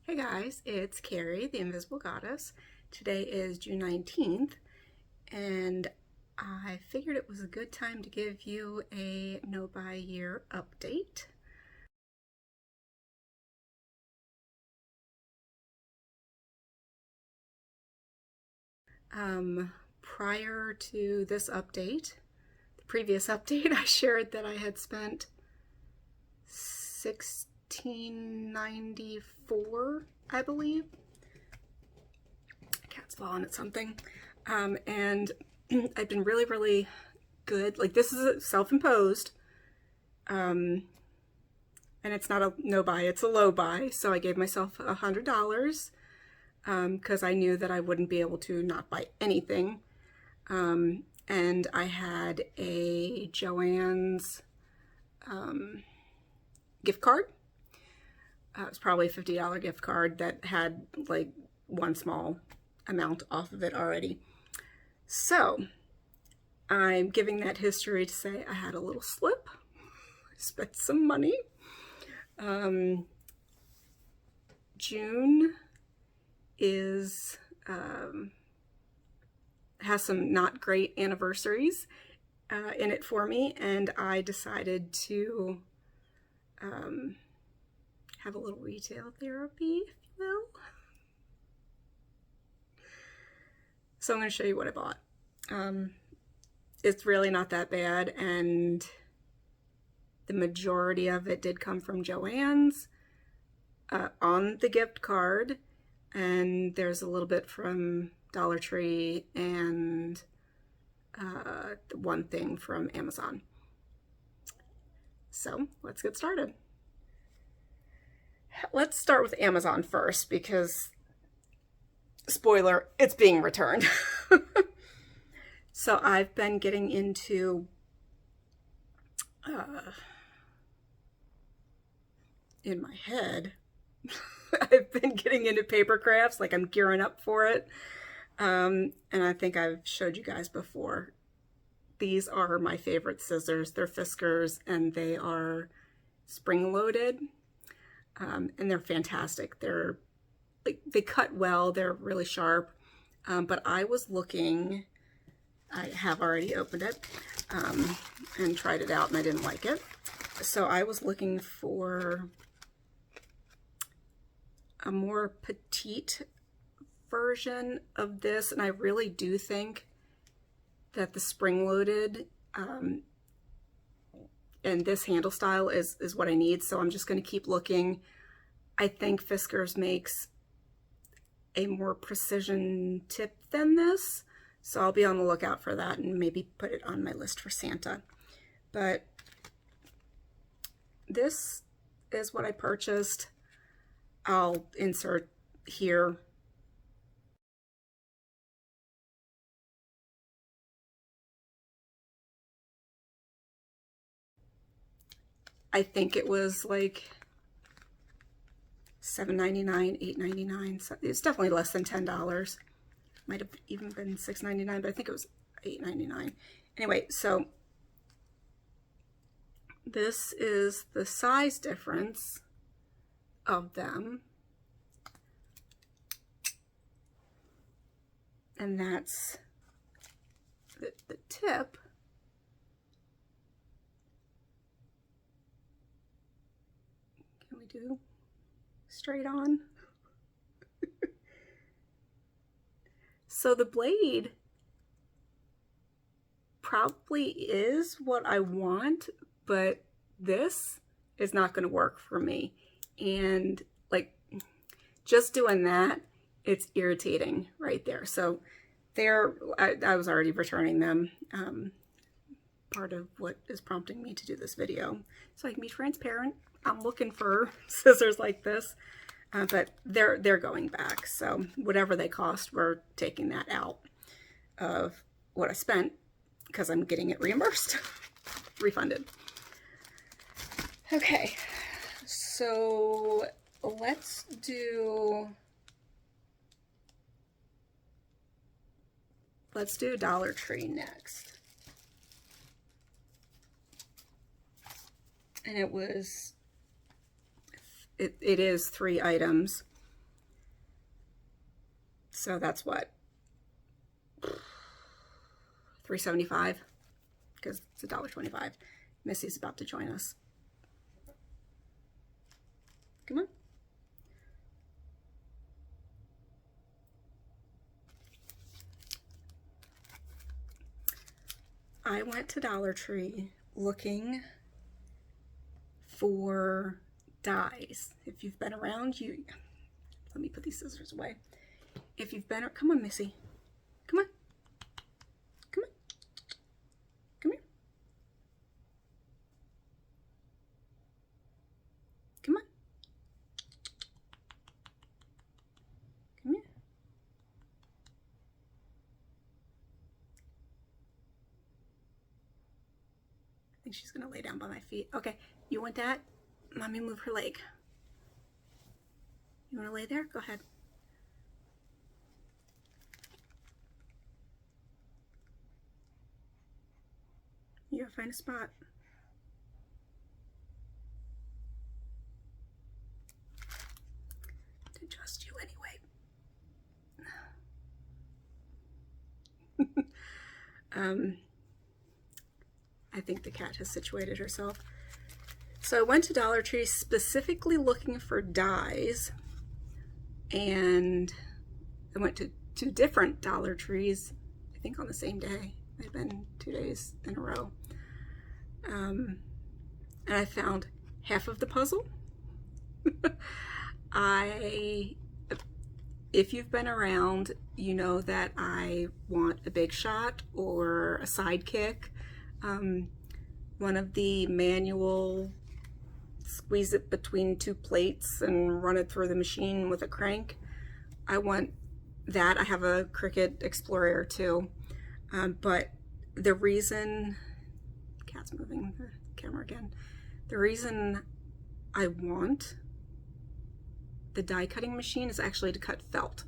Hey guys, it's Carrie, the Invisible Goddess. Today is June 19th, and I figured it was a good time to give you a no-buy-year update. Prior to this update, the previous update, I shared that I had spent $16.94, I believe. Cat's falling at something. And I've been really good. Like, this is a self-imposed. And it's not a no buy, it's a low buy. So I gave myself $100 because I knew that I wouldn't be able to not buy anything. And I had a Joann's gift card. It was probably a $50 gift card that had like one small amount off of it already. So I'm giving that history to say I had a little slip. I spent some money. June is has some not great anniversaries in it for me, and I decided to have a little retail therapy, if you will. So I'm going to show you what I bought. It's really not that bad, and the majority of it did come from Joann's on the gift card, and there's a little bit from Dollar Tree and one thing from Amazon. So let's get started. Let's start with Amazon first because, spoiler, it's being returned. So I've been getting into in my head, I've been getting into paper crafts, like I'm gearing up for it. And I think I've showed you guys before. These are my favorite scissors. They're Fiskars, and they are spring-loaded, and they're fantastic. They're like, they cut well. They're really sharp. But I was looking. I have already opened it and tried it out, and I didn't like it. So I was looking for a more petite version of this, and I really do think that the spring-loaded and this handle style is what I need, so I'm just going to keep looking. I think Fiskars makes a more precision tip than this, so I'll be on the lookout for that and maybe put it on my list for Santa. But this is what I purchased. I'll insert here. I think it was like $7.99, $8.99. So it's definitely less than $10. Might have even been $6.99, but I think it was $8.99. Anyway, so this is the size difference of them. And that's the tip. Can we do straight on? So the blade probably is what I want, but this is not going to work for me. And like just doing that, it's irritating right there. So there, I was already returning them. Part of what is prompting me to do this video, so I can be transparent. I'm looking for scissors like this, but they're going back. So whatever they cost, we're taking that out of what I spent because I'm getting it reimbursed, refunded. Okay, so let's do Dollar Tree next. And it is 3 items. So that's what, $3.75, because it's $1.25. Missy's about to join us. Come on. I went to Dollar Tree looking for dies. If you've been around, let me put these scissors away. If you've been, come on, Missy. Come on. Come on. Come here. Come on. Come here. I think she's gonna lay down by my feet. Okay, you want that? Mommy, move her leg. You wanna lay there? Go ahead. You gotta find a spot. To just you anyway. I think the cat has situated herself. So I went to Dollar Tree specifically looking for dies, and I went to 2 different Dollar Trees, I think on the same day. It had been 2 days in a row. And I found half of the puzzle. If you've been around, you know that I want a big shot or a sidekick. One of the manual, squeeze it between 2 plates and run it through the machine with a crank. I want that. I have a Cricut Explorer too. But the reason, cat's moving the camera again. The reason I want the die cutting machine is actually to cut felt.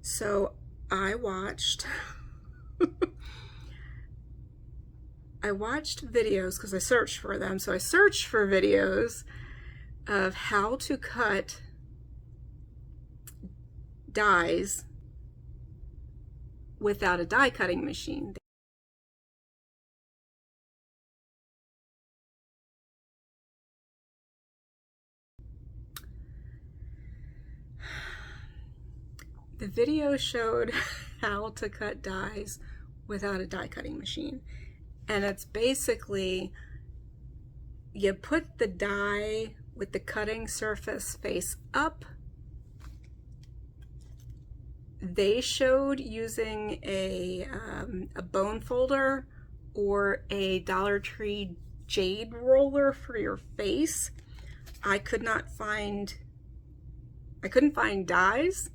So I watched videos because I searched for them. So I searched for videos of how to cut dies without a die cutting machine. The video showed how to cut dies without a die cutting machine. And it's basically, you put the die with the cutting surface face up. They showed using a bone folder or a Dollar Tree jade roller for your face. I couldn't find dies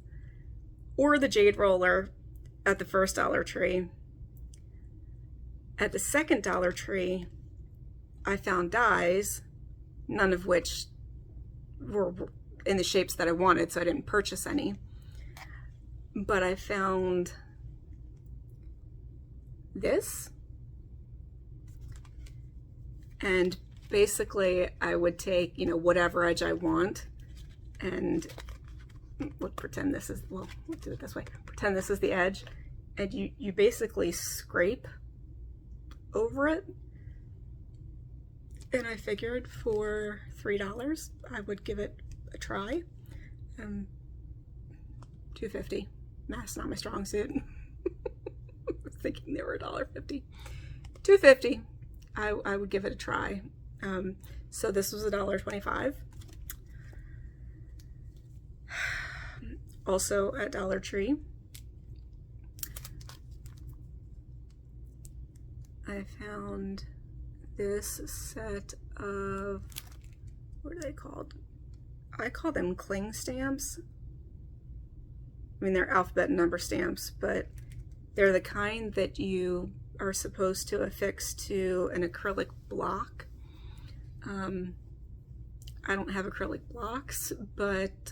or the jade roller at the first Dollar Tree. At the second Dollar Tree, I found dies, none of which were in the shapes that I wanted, so I didn't purchase any. But I found this, and basically I would take, whatever edge I want, and we'll pretend this is, we'll do it this way. Pretend this is the edge, and you basically scrape over it. And I figured for $3 I would give it a try. $2.50. Math's not my strong suit. I was thinking they were $1.50. $2.50. I would give it a try. So this was $1.25. Also at Dollar Tree, I found this set of, what are they called? I call them cling stamps. I mean, they're alphabet and number stamps, but they're the kind that you are supposed to affix to an acrylic block. I don't have acrylic blocks, but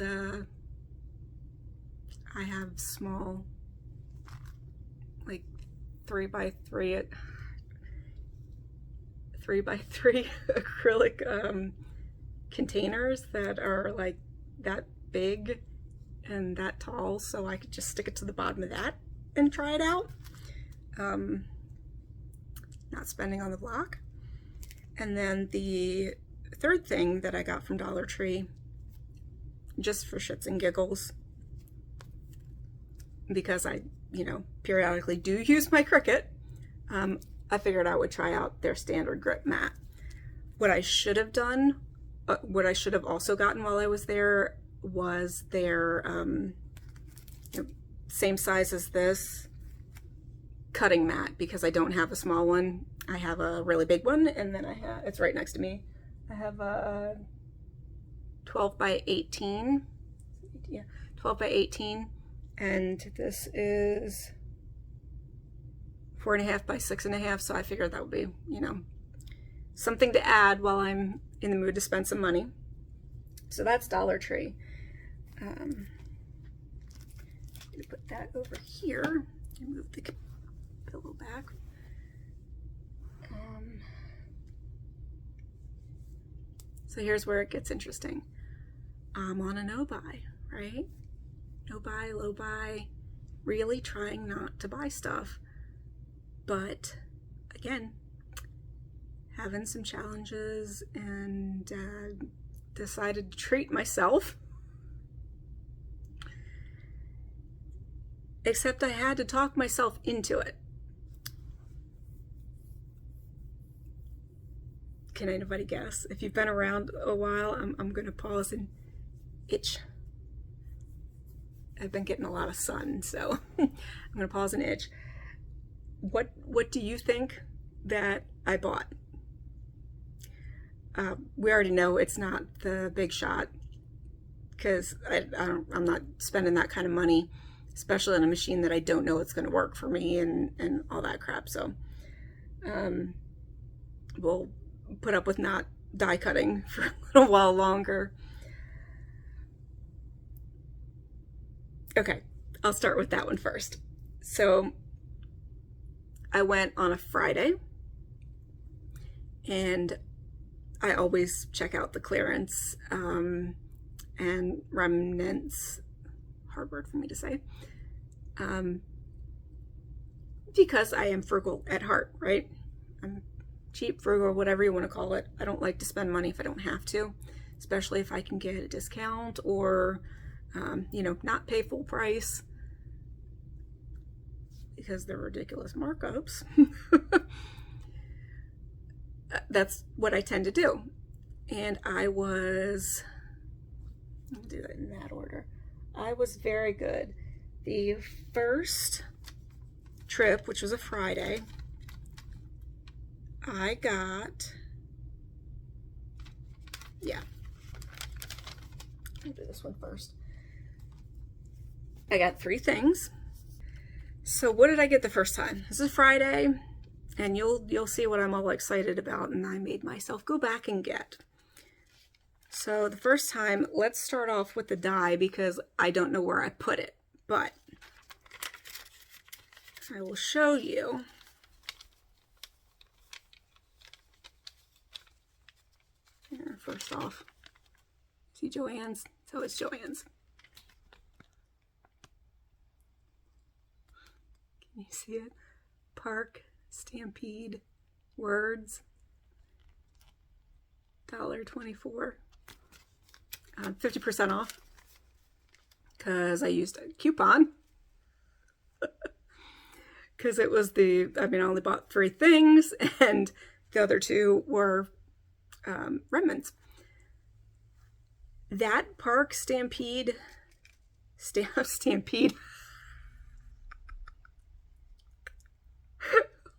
I have small, like 3x3 acrylic containers that are like that big, and that tall, so I could just stick it to the bottom of that and try it out. Not spending on the block. And then the third thing that I got from Dollar Tree, just for shits and giggles, because I, periodically do use my Cricut, I figured I would try out their standard grip mat. What I should have done, what I should have also gotten while I was there, was their same size as this cutting mat, because I don't have a small one. I have a really big one, and then it's right next to me. I have a 12 by 18. Yeah, 12 by 18. And this is 4.5 by 6.5. So I figured that would be, something to add while I'm in the mood to spend some money. So that's Dollar Tree. I'm going to put that over here and move the pillow back. So here's where it gets interesting. I'm on a no buy, right? No buy, low buy, really trying not to buy stuff. But again, having some challenges, and decided to treat myself. Except I had to talk myself into it. Can anybody guess? If you've been around a while, I'm going to pause and itch. I've been getting a lot of sun, so I'm going to pause and itch. What do you think that I bought? We already know it's not the big shot, because I'm not spending that kind of money, especially on a machine that I don't know it's going to work for me and all that crap. So we'll put up with not die cutting for a little while longer. Okay, I'll start with that one first. So I went on a Friday, and I always check out the clearance and remnants, hard word for me to say, because I am frugal at heart, right? I'm cheap, frugal, whatever you want to call it. I don't like to spend money if I don't have to, especially if I can get a discount or, not pay full price, because they're ridiculous markups. That's what I tend to do. And I'll do that in that order. I was very good. The first trip, which was a Friday, I got, I'll do this one first. I got 3 things. So what did I get the first time? This is Friday, and you'll see what I'm all excited about, and I made myself go back and get. So the first time, let's start off with the die, because I don't know where I put it, but I will show you. Here, first off, see Joann's? So it's Joann's. Can you see it? Park Stampede words, $1.24, 50% off, because I used a coupon, because it was I only bought 3 things, and the other 2 were remnants. That Park Stampede, Stampede,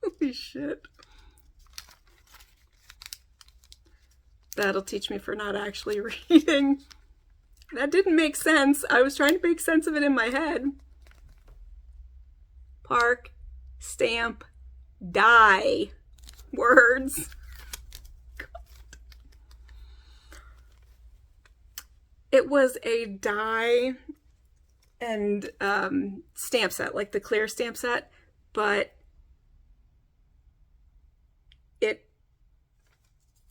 holy shit. That'll teach me for not actually reading. That didn't make sense. I was trying to make sense of it in my head. Park, stamp, die. Words. God. It was a die and stamp set, like the clear stamp set, but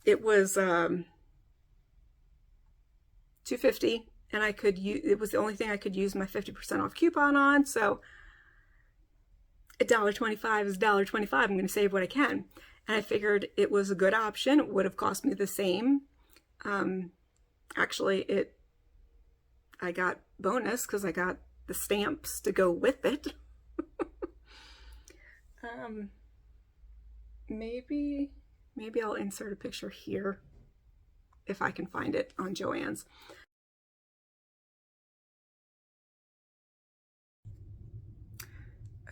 it was $2.50, and I could use, it was the only thing I could use my 50% off coupon on. So $1.25 is $1.25. I'm going to save what I can. And I figured it was a good option. It would have cost me the same. Actually, I got bonus because I got the stamps to go with it. Maybe I'll insert a picture here if I can find it on Joann's.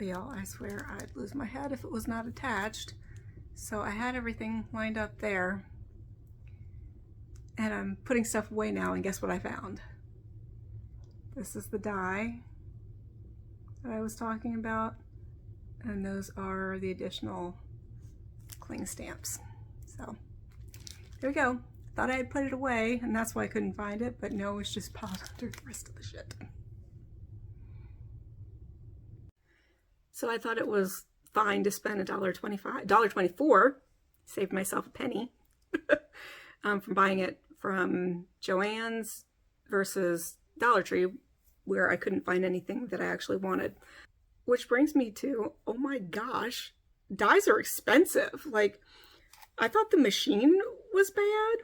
Oh, y'all, I swear I'd lose my head if it was not attached. So I had everything lined up there, and I'm putting stuff away now, and guess what I found? This is the die that I was talking about, and those are the additional cling stamps. So there we go. Thought I had put it away, and that's why I couldn't find it, but no, it's just piled under the rest of the shit. So I thought it was fine to spend $1.24, saved myself a penny from buying it from Joann's versus Dollar Tree, where I couldn't find anything that I actually wanted. Which brings me to, oh my gosh, dyes are expensive. Like, I thought the machine was bad.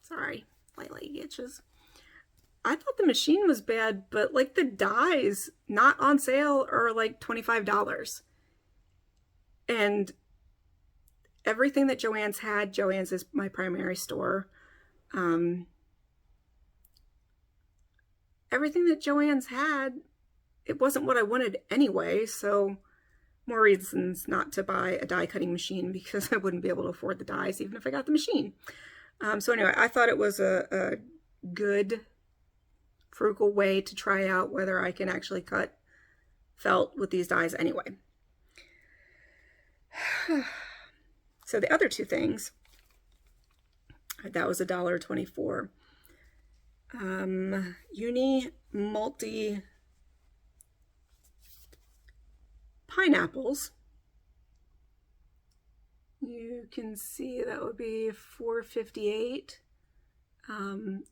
Sorry, my leg itches. I thought the machine was bad, but like the dyes not on sale are like $25. And everything that Joann's had, Joann's is my primary store. Everything that Joann's had, it wasn't what I wanted anyway, so more reasons not to buy a die cutting machine, because I wouldn't be able to afford the dies even if I got the machine. So anyway, I thought it was a good, frugal way to try out whether I can actually cut felt with these dies anyway. So the other two things, that was $1.24. Uni multi pineapples. You can see that would be $4.58.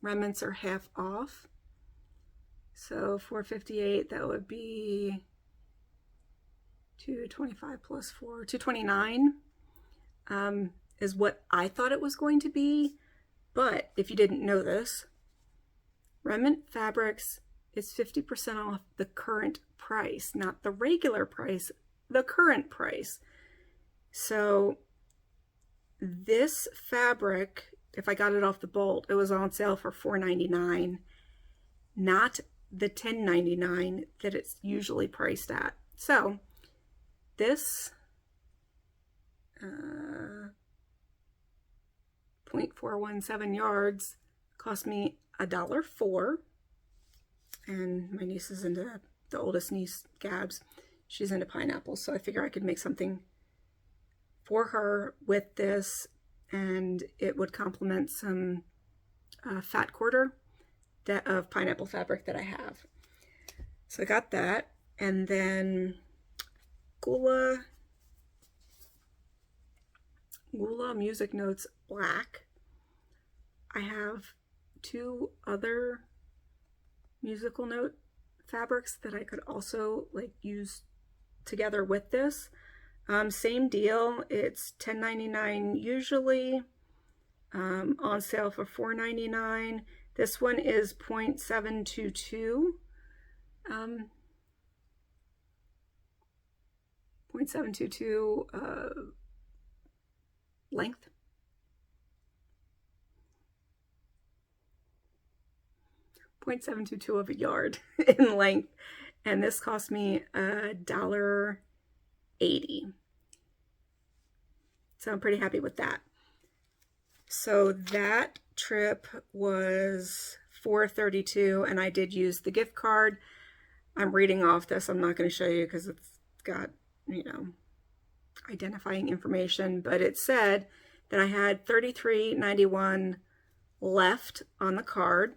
Remnants are half off. So $4.58, that would be $2.25 plus 4, $2.29 is what I thought it was going to be. But if you didn't know this, Remnant Fabrics is 50% off the current price, not the regular price, the current price. So this fabric, if I got it off the bolt, it was on sale for $4.99, not the $10.99 that it's usually priced at. So this 0.417 yards cost me $1.04, and my niece is into, the oldest niece, Gabs, she's into pineapples, so I figure I could make something for her with this, and it would complement some fat quarter of pineapple fabric that I have. So I got that, and then Gula Music Notes Black. I have two other musical note fabrics that I could also like use together with this. Same deal, it's $10.99 usually, on sale for $4.99. This one is 0.722, 0.722 length. .722 of a yard in length, and this cost me $1.80. So I'm pretty happy with that. So that trip was $4.32, and I did use the gift card. I'm reading off this. I'm not going to show you because it's got, you know, identifying information, but it said that I had $33.91 left on the card.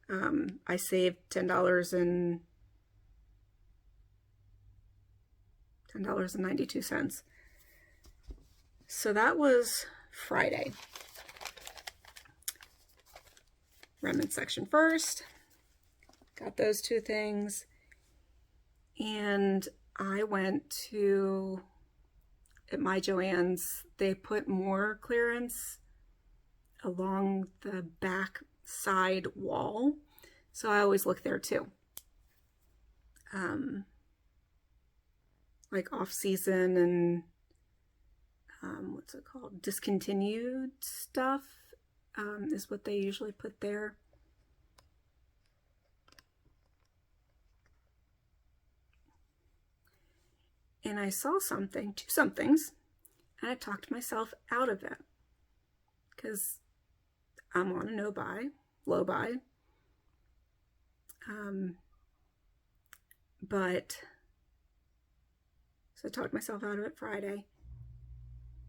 I saved $10.92. So that was Friday. Remnant section first. got those two things. And I went to, at my Joann's, they put more clearance along the back side wall. So I always look there too. Like off season and what's it called? Discontinued stuff is what they usually put there. And I saw something, two somethings, and I talked myself out of it because I'm on a no buy, low buy. So I talked myself out of it Friday.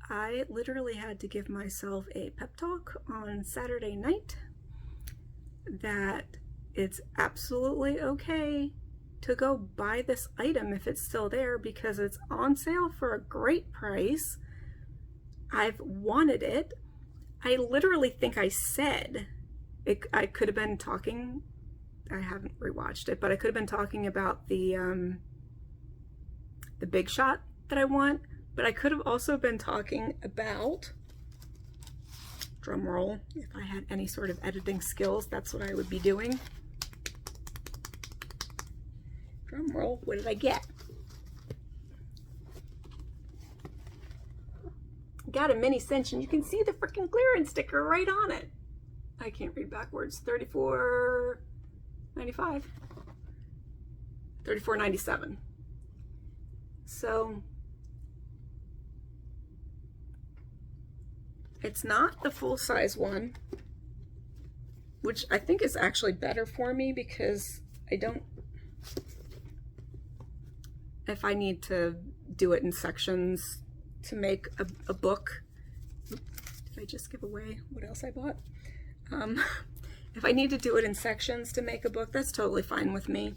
I literally had to give myself a pep talk on Saturday night that it's absolutely okay to go buy this item if it's still there because it's on sale for a great price. I've wanted it. I literally think I said it. I could have been talking, I haven't rewatched it, but I could have been talking about the big shot that I want, but I could have also been talking about, drum roll, if I had any sort of editing skills, that's what I would be doing. Drum roll, what did I get? Got a mini cinch, and you can see the freaking clearance sticker right on it. I can't read backwards. $34.95. $34.97. So it's not the full size one, which I think is actually better for me because I don't, if I need to do it in sections to make a book. Did I just give away what else I bought? If I need to do it in sections to make a book, that's totally fine with me.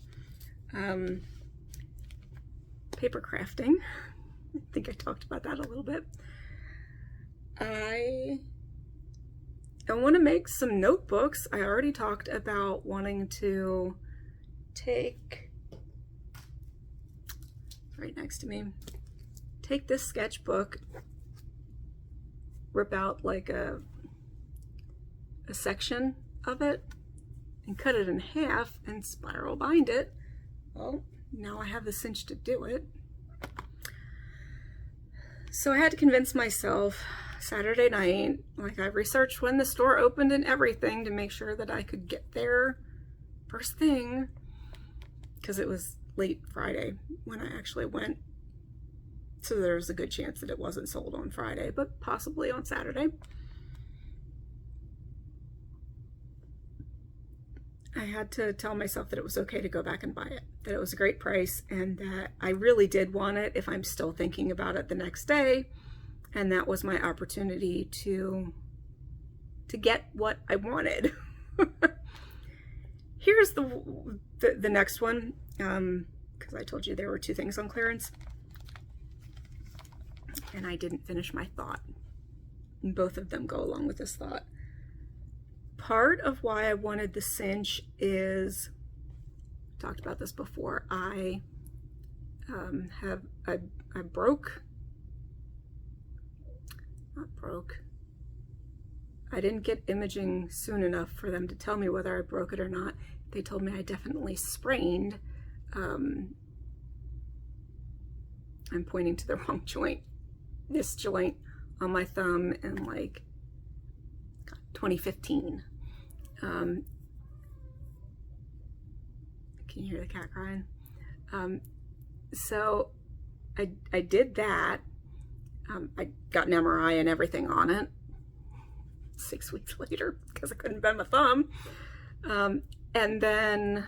Paper crafting. I think I talked about that a little bit. I want to make some notebooks. I already talked about wanting to take, right next to me, take this sketchbook, rip out like a section of it and cut it in half and spiral bind it. Well, now I have the cinch to do it. So I had to convince myself Saturday night, like I researched when the store opened and everything to make sure that I could get there first thing, because it was late Friday when I actually went. So there's a good chance that it wasn't sold on Friday, but possibly on Saturday. I had to tell myself that it was okay to go back and buy it, that it was a great price, and that I really did want it if I'm still thinking about it the next day. And that was my opportunity to get what I wanted. Here's the next one, because I told you there were two things on clearance. And I didn't finish my thought. And both of them go along with this thought. Part of why I wanted the cinch is, talked about this before, I didn't get imaging soon enough for them to tell me whether I broke it or not. They told me I definitely sprained. I'm pointing to the wrong joint. This joint on my thumb in like 2015. Can you hear the cat crying? So I did that. I got an MRI and everything on it 6 weeks later because I couldn't bend my thumb. And then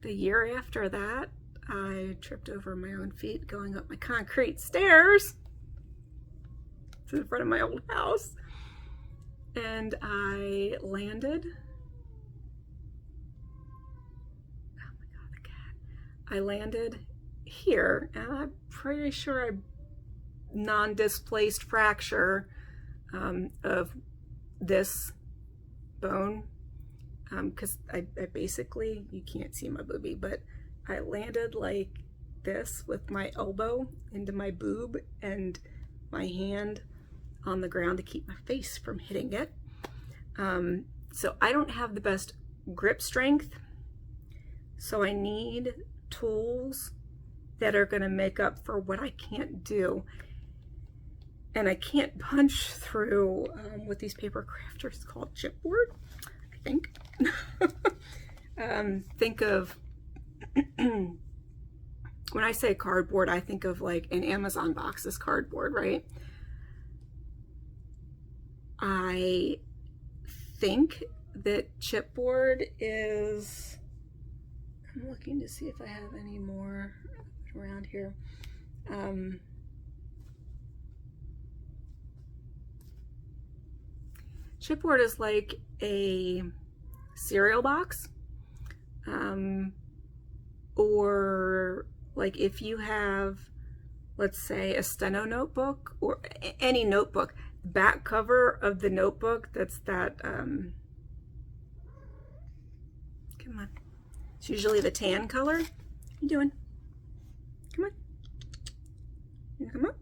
the year after that, I tripped over my own feet going up my concrete stairs to the front of my old house. And I landed. Oh my God, the cat. I landed here, and I'm pretty sure I non-displaced fracture of this bone because I basically, you can't see my boobie, but I landed like this with my elbow into my boob and my hand on the ground to keep my face from hitting it. So I don't have the best grip strength, so I need tools that are going to make up for what I can't do. And I can't punch through what these paper crafters call chipboard, I think. Think of, when I say cardboard, I think of like an Amazon box is cardboard, right? I think that chipboard is, I'm looking to see if I have any more around here. Chipboard is like a cereal box, or like if you have, let's say, a steno notebook or any notebook, back cover of the notebook, that's that, come on, it's usually the tan color. What are you doing? Come on. You come up.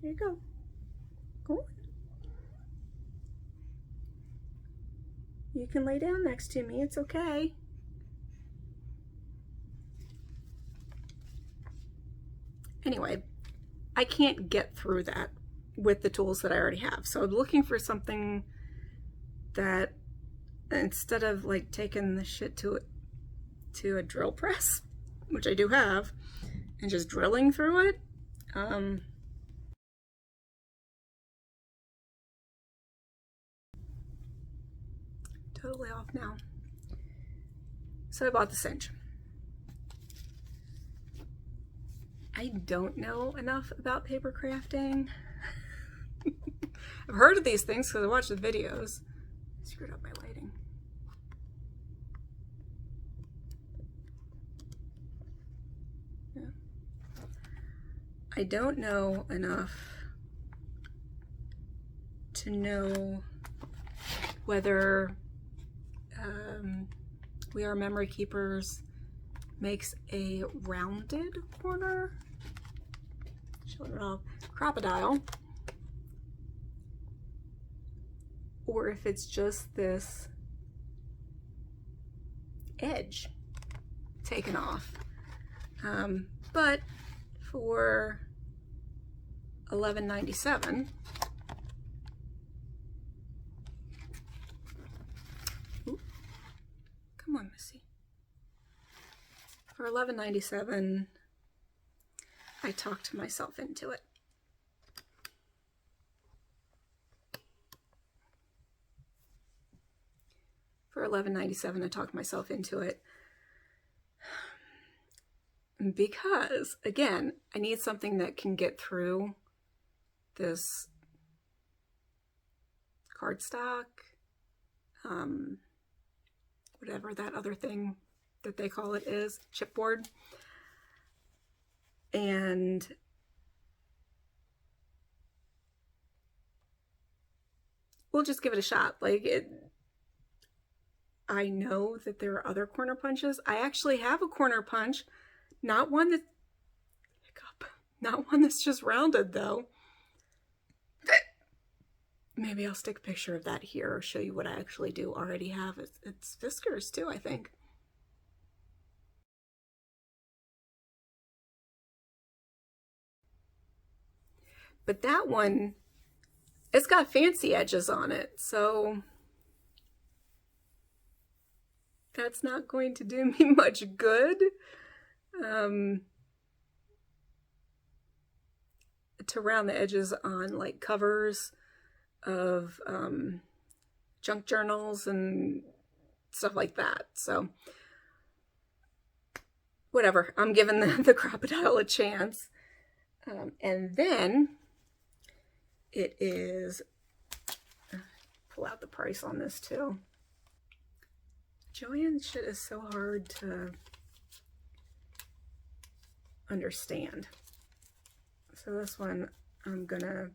There you go. Go on. You can lay down next to me, it's okay. Anyway, I can't get through that with the tools that I already have. So I'm looking for something that, instead of like taking the shit to a drill press, which I do have, and just drilling through it, totally off now. So I bought the cinch. I don't know enough about paper crafting. I've heard of these things because I watched the videos. I screwed up my lighting. Yeah. I don't know enough to know whether We Are Memory Keepers makes a rounded corner. Showing it off. Crocodile. Or if it's just this edge taken off. But for $11.97, come on, Missy. For $11.97, I talked myself into it. For $11.97, I talked myself into it because, again, I need something that can get through this cardstock, whatever that other thing that they call it is, chipboard. And we'll just give it a shot. I know that there are other corner punches. I actually have a corner punch, not one that's just rounded though. Maybe I'll stick a picture of that here or show you what I actually do already have. It's Fiskars too, I think. But that one, it's got fancy edges on it, so that's not going to do me much good. To round the edges on like covers of junk journals and stuff like that. So whatever, I'm giving the Crocodile a chance. And then it is, pull out the price on this too. Joann shit is so hard to understand. So this one, I'm gonna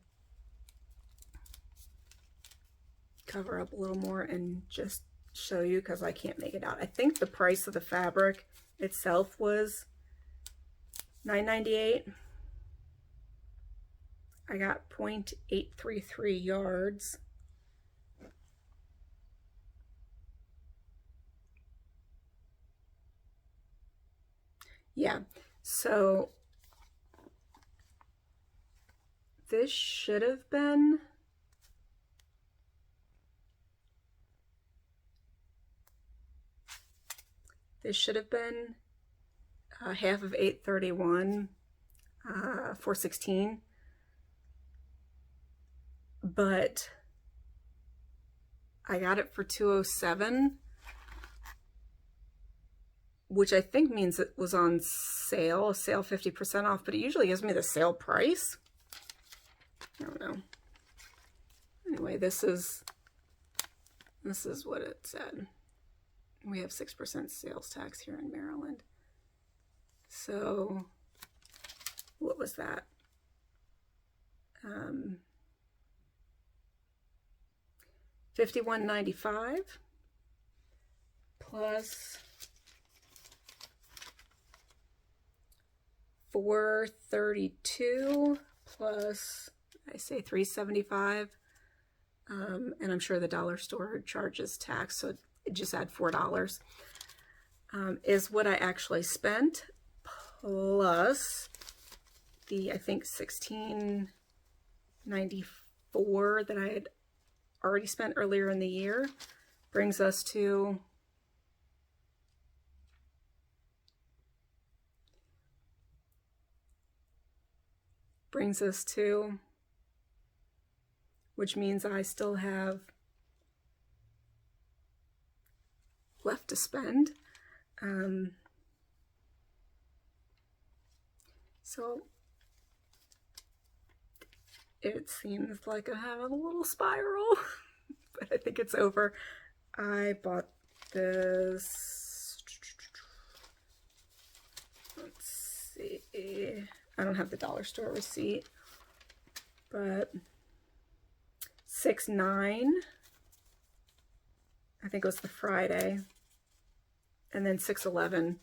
cover up a little more and just show you because I can't make it out. I think the price of the fabric itself was $9.98. I got 0.833 yards. Yeah, so this should have been half of 831, 416, but I got it for 207, which I think means it was on sale 50% off, but it usually gives me the sale price. I don't know. Anyway, this is what it said. We have 6% sales tax here in Maryland. So what was that? $51.95 plus $432 plus, I say $375, and I'm sure the dollar store charges tax, so just add $4, is what I actually spent, plus the, I think, $16.94 that I had already spent earlier in the year, brings us to which means I still have left to spend. So it seems like I have a little spiral, but I think it's over. I bought this, let's see, I don't have the dollar store receipt, but 6/9, I think it was the Friday, and then 6/11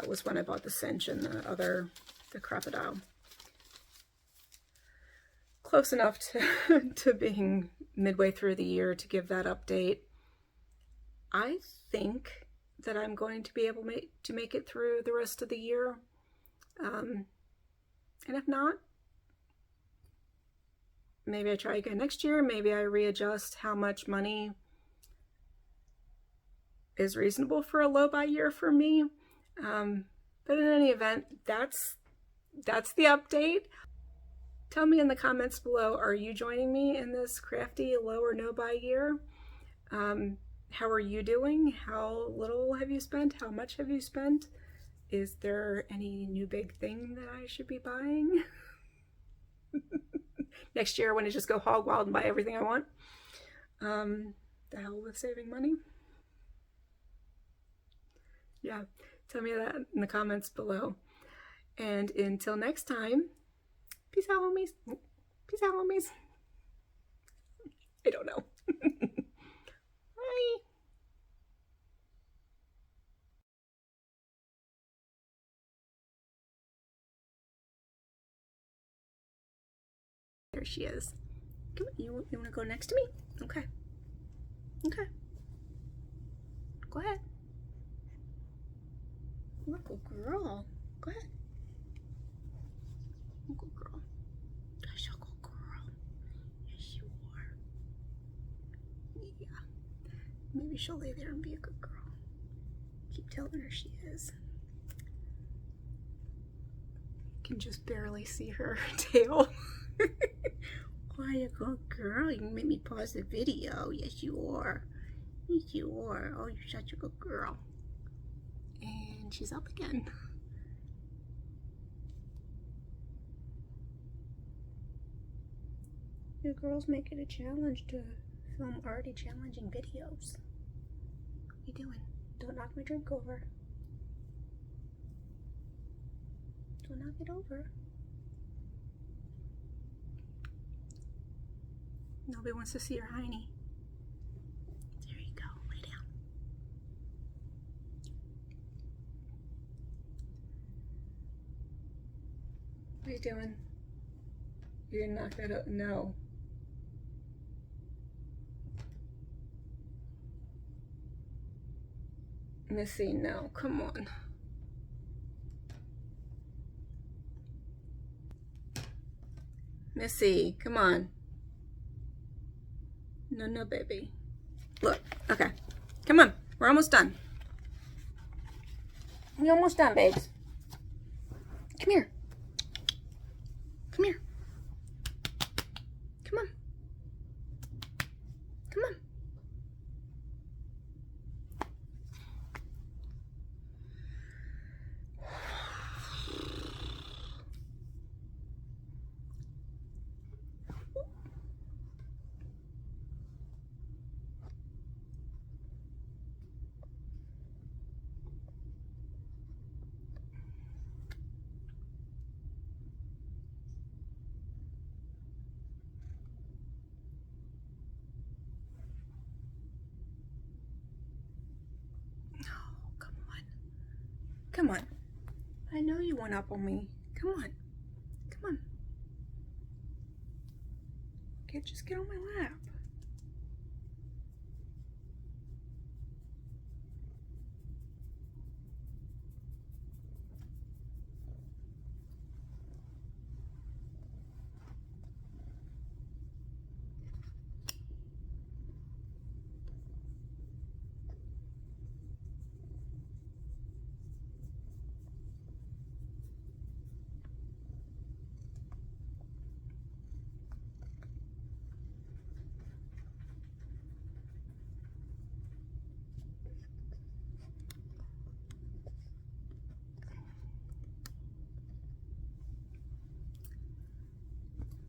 was when I bought the cinch and the crocodile. Close enough to being midway through the year to give that update. I think that I'm going to be able to make it through the rest of the year. And if not, maybe I try again next year. Maybe I readjust how much money is reasonable for a low buy year for me. But in any event, that's the update. Tell me in the comments below, are you joining me in this crafty low or no buy year? How are you doing? How little have you spent? How much have you spent? Is there any new big thing that I should be buying? Next year I want to just go hog wild and buy everything I want. The hell with saving money. Yeah, tell me that in the comments below. And until next time, peace out, homies. Peace out, homies. I don't know. Bye. There she is. Come on, you want to go next to me? Okay. Okay. Go ahead. You're a good girl. Go ahead. You're a good girl. That's a good girl. Yes, you are. Yeah. Maybe she'll lay there and be a good girl. Keep telling her she is. You can just barely see her tail. Why, you good girl? You can make me pause the video. Yes, you are. Yes, you are. Oh, you're such a good girl. And she's up again. You girls make it a challenge to film already challenging videos. What are you doing? Don't knock my drink over. Don't knock it over. Nobody wants to see your hiney. What are you doing? You didn't knock that out? No. Missy, no. Come on. Missy, come on. No, no, baby. Look, okay. Come on. We're almost done. We're almost done, babes. Come here. Come here. Come on. Come on. Come on. I know you want up on me. Come on. Come on. Okay, just get on my lap.